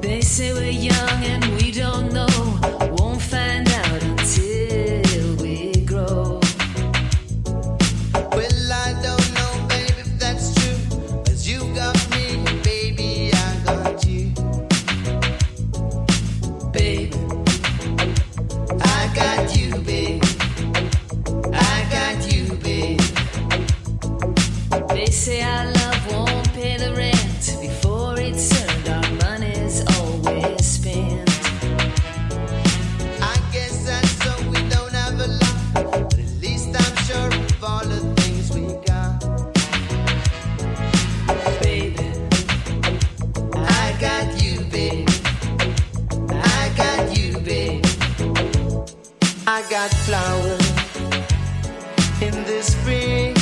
They say we're young and we don't know. Won't find out until we grow. Well, I don't know, baby, if that's true. 'Cause you got me, baby, I got you. Babe, I got you, babe. I got you, babe. they say our love won't pay the rent before it's earned. Our money's always spent. I guess that's so we don't have a lot. But at least I'm sure of all the things we got. Baby, I got you, babe. I got you, babe. I got flowers in the spring.